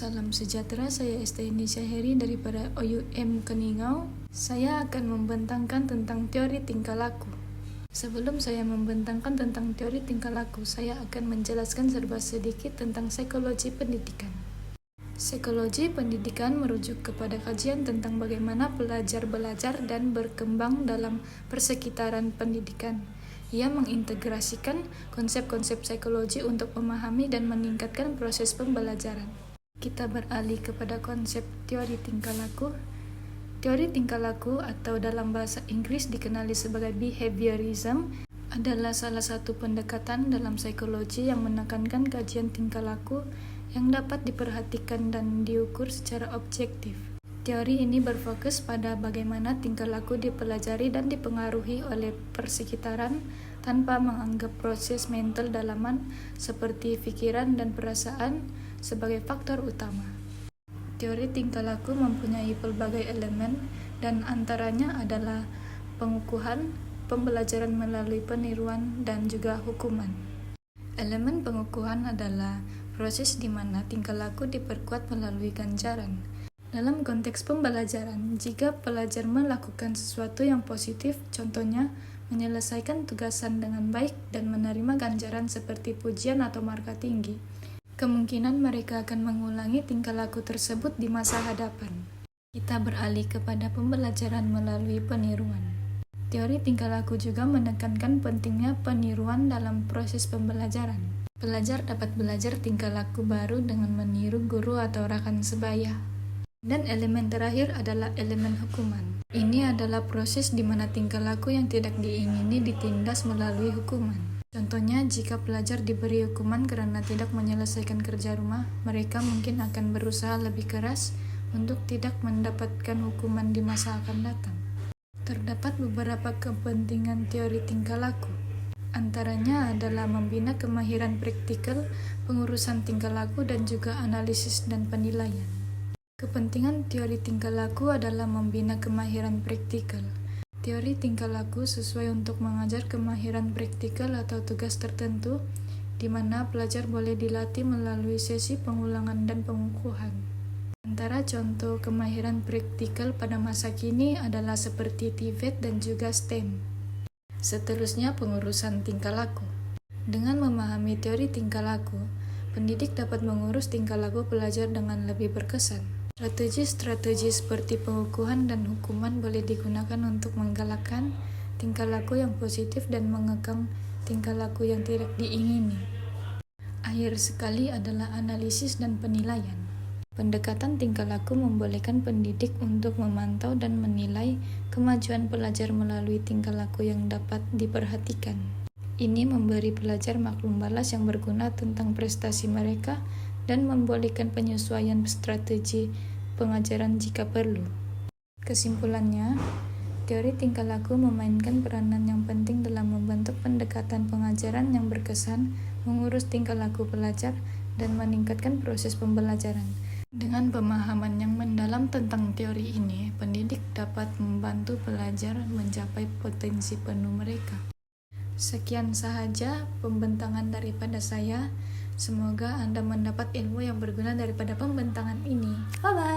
Salam sejahtera, saya Esteini Syaheri daripada OUM Keningau. Saya akan membentangkan tentang teori tingkah laku. Sebelum saya membentangkan tentang teori tingkah laku, saya akan menjelaskan serba sedikit tentang psikologi pendidikan. Psikologi pendidikan merujuk kepada kajian tentang bagaimana pelajar belajar dan berkembang dalam persekitaran pendidikan. Ia mengintegrasikan konsep-konsep psikologi untuk memahami dan meningkatkan proses pembelajaran. Kita beralih kepada konsep teori tingkah laku. Teori tingkah laku atau dalam bahasa Inggris dikenali sebagai behaviorism adalah salah satu pendekatan dalam psikologi yang menekankan kajian tingkah laku yang dapat diperhatikan dan diukur secara objektif. Teori ini berfokus pada bagaimana tingkah laku dipelajari dan dipengaruhi oleh persekitaran tanpa menganggap proses mental dalaman seperti pikiran dan perasaan sebagai faktor utama. Teori tingkah laku mempunyai pelbagai elemen dan antaranya adalah pengukuhan, pembelajaran melalui peniruan, dan juga hukuman. Elemen pengukuhan adalah proses di mana tingkah laku diperkuat melalui ganjaran. Dalam konteks pembelajaran, jika pelajar melakukan sesuatu yang positif, contohnya menyelesaikan tugasan dengan baik dan menerima ganjaran seperti pujian atau marka tinggi, kemungkinan mereka akan mengulangi tingkah laku tersebut di masa hadapan. Kita beralih kepada pembelajaran melalui peniruan. Teori tingkah laku juga menekankan pentingnya peniruan dalam proses pembelajaran. Pelajar dapat belajar tingkah laku baru dengan meniru guru atau rekan sebaya. Dan elemen terakhir adalah elemen hukuman. Ini adalah proses di mana tingkah laku yang tidak diingini ditindas melalui hukuman. Contohnya, jika pelajar diberi hukuman karena tidak menyelesaikan kerja rumah, mereka mungkin akan berusaha lebih keras untuk tidak mendapatkan hukuman di masa akan datang. Terdapat beberapa kepentingan teori tingkah laku. Antaranya adalah membina kemahiran praktikal, pengurusan tingkah laku, dan juga analisis dan penilaian. Kepentingan teori tingkah laku adalah membina kemahiran praktikal. Teori tingkah laku sesuai untuk mengajar kemahiran praktikal atau tugas tertentu, di mana pelajar boleh dilatih melalui sesi pengulangan dan pengukuhan. Antara contoh kemahiran praktikal pada masa kini adalah seperti TVET dan juga STEM. Seterusnya, pengurusan tingkah laku. Dengan memahami teori tingkah laku, pendidik dapat mengurus tingkah laku pelajar dengan lebih berkesan. Strategi-strategi seperti pengukuhan dan hukuman boleh digunakan untuk menggalakkan tingkah laku yang positif dan mengekang tingkah laku yang tidak diingini. Akhir sekali adalah analisis dan penilaian. Pendekatan tingkah laku membolehkan pendidik untuk memantau dan menilai kemajuan pelajar melalui tingkah laku yang dapat diperhatikan. Ini memberi pelajar maklum balas yang berguna tentang prestasi mereka dan membolehkan penyesuaian strategi pengajaran jika perlu. Kesimpulannya, teori tingkah laku memainkan peranan yang penting dalam membentuk pendekatan pengajaran yang berkesan, mengurus tingkah laku pelajar, dan meningkatkan proses pembelajaran. Dengan pemahaman yang mendalam tentang teori ini, pendidik dapat membantu pelajar mencapai potensi penuh mereka. Sekian sahaja pembentangan daripada saya. Semoga Anda mendapat ilmu yang berguna daripada pembentangan ini. Bye-bye!